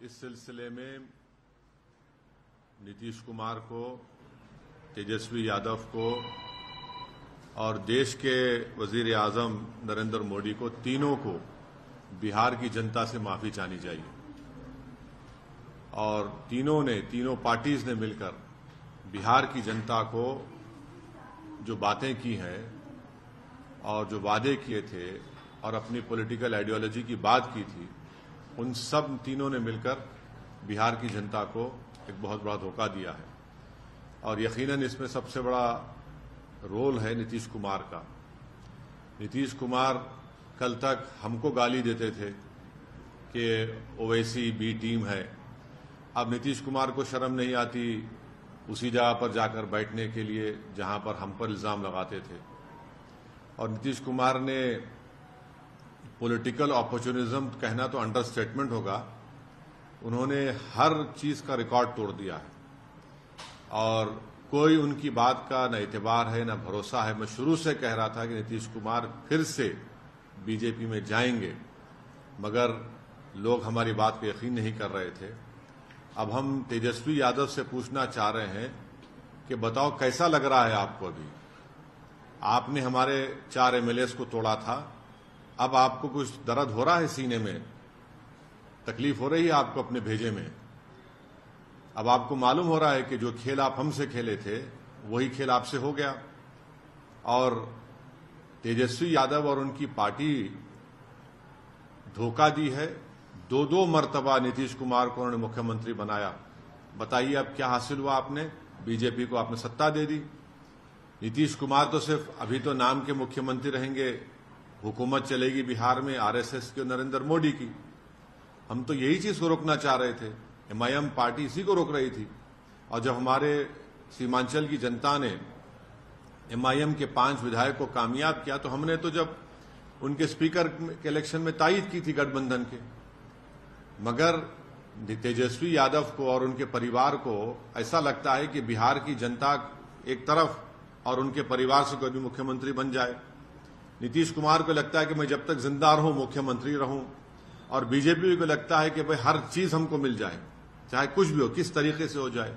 इस सिलसिले में नीतीश कुमार को, तेजस्वी यादव को और देश के वजीर आजम नरेंद्र मोदी को, तीनों को बिहार की जनता से माफी चाहनी चाहिए। और तीनों पार्टीज ने मिलकर बिहार की जनता को जो बातें की हैं और जो वादे किए थे और अपनी पॉलिटिकल आइडियोलॉजी की बात की थी, उन सब तीनों ने मिलकर बिहार की जनता को एक बहुत बड़ा धोखा दिया है। और यकीनन इसमें सबसे बड़ा रोल है नीतीश कुमार का। नीतीश कुमार कल तक हमको गाली देते थे कि ओवैसी बी टीम है। अब नीतीश कुमार को शर्म नहीं आती उसी जगह पर जाकर बैठने के लिए जहां पर हम पर इल्जाम लगाते थे। और नीतीश कुमार ने पॉलिटिकल अपॉर्चुनिज्म कहना तो अंडरस्टेटमेंट होगा, उन्होंने हर चीज का रिकॉर्ड तोड़ दिया है और कोई उनकी बात का न एतबार है न भरोसा है। मैं शुरू से कह रहा था कि नीतीश कुमार फिर से बीजेपी में जाएंगे, मगर लोग हमारी बात पर यकीन नहीं कर रहे थे। अब हम तेजस्वी यादव से पूछना चाह रहे हैं कि बताओ कैसा लग रहा है आपको? अभी आपने हमारे 4 एमएलएस को तोड़ा था, अब आपको कुछ दर्द हो रहा है सीने में? तकलीफ हो रही है आपको अपने भेजे में? अब आपको मालूम हो रहा है कि जो खेल आप हमसे खेले थे वही खेल आपसे हो गया। और तेजस्वी यादव और उनकी पार्टी धोखा दी है। 2 मर्तबा नीतीश कुमार को उन्होंने मुख्यमंत्री बनाया। बताइए अब क्या हासिल हुआ? आपने बीजेपी को आपने सत्ता दे दी। नीतीश कुमार तो सिर्फ अभी तो नाम के मुख्यमंत्री रहेंगे, हुकूमत चलेगी बिहार में आरएसएस के नरेंद्र मोदी की। हम तो यही चीज को रोकना चाह रहे थे। एमआईएम पार्टी इसी को रोक रही थी। और जब हमारे सीमांचल की जनता ने एमआईएम के 5 विधायक को कामयाब किया तो हमने तो जब उनके स्पीकर के इलेक्शन में तायीद की थी गठबंधन के। मगर तेजस्वी यादव को और उनके परिवार को ऐसा लगता है कि बिहार की जनता एक तरफ और उनके परिवार से कोई भी मुख्यमंत्री बन जाए। नीतीश कुमार को लगता है कि मैं जब तक जिंदा रहूं मुख्यमंत्री रहूं, और बीजेपी को लगता है कि भाई हर चीज हमको मिल जाए, चाहे कुछ भी हो, किस तरीके से हो जाए।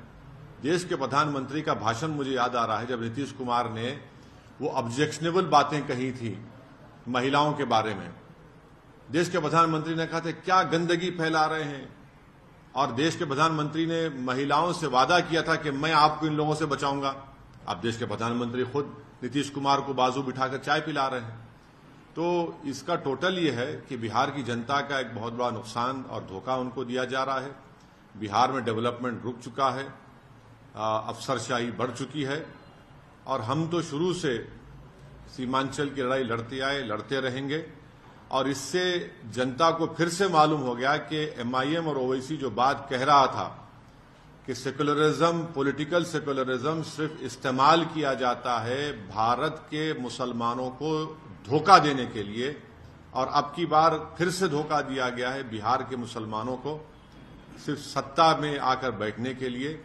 देश के प्रधानमंत्री का भाषण मुझे याद आ रहा है जब नीतीश कुमार ने वो ऑब्जेक्शनेबल बातें कही थी महिलाओं के बारे में। देश के प्रधानमंत्री ने कहा था क्या गंदगी फैला रहे हैं, और देश के प्रधानमंत्री ने महिलाओं से वादा किया था कि मैं आपको इन लोगों से बचाऊंगा। अब देश के प्रधानमंत्री खुद नीतीश कुमार को बाजू बिठाकर चाय पिला रहे हैं। तो इसका टोटल ये है कि बिहार की जनता का एक बहुत बड़ा नुकसान और धोखा उनको दिया जा रहा है। बिहार में डेवलपमेंट रुक चुका है, अफसरशाही बढ़ चुकी है, और हम तो शुरू से सीमांचल की लड़ाई लड़ते आए, लड़ते रहेंगे। और इससे जनता को फिर से मालूम हो गया कि एमआईएम और ओवैसी जो बात कह रहा था कि सेकुलरिज्म, पॉलिटिकल सेकुलरिज्म सिर्फ इस्तेमाल किया जाता है भारत के मुसलमानों को धोखा देने के लिए, और अब की बार फिर से धोखा दिया गया है बिहार के मुसलमानों को सिर्फ सत्ता में आकर बैठने के लिए।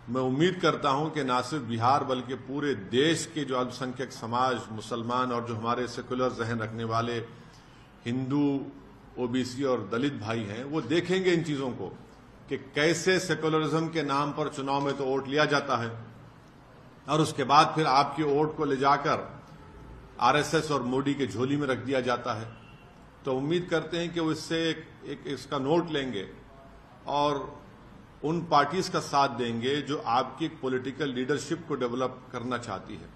मैं उम्मीद करता हूं कि न सिर्फ बिहार बल्कि पूरे देश के जो अल्पसंख्यक समाज, मुसलमान और जो हमारे सेकुलर जहन रखने वाले हिंदू, ओबीसी और दलित भाई हैं, वो देखेंगे इन चीजों को कि कैसे सेकुलरिज्म के नाम पर चुनाव में तो वोट लिया जाता है और उसके बाद फिर आपके वोट को ले जाकर आरएसएस और मोदी के झोली में रख दिया जाता है। तो उम्मीद करते हैं कि वो इससे एक इसका नोट लेंगे और उन पार्टीज का साथ देंगे जो आपकी पॉलिटिकल लीडरशिप को डेवलप करना चाहती है।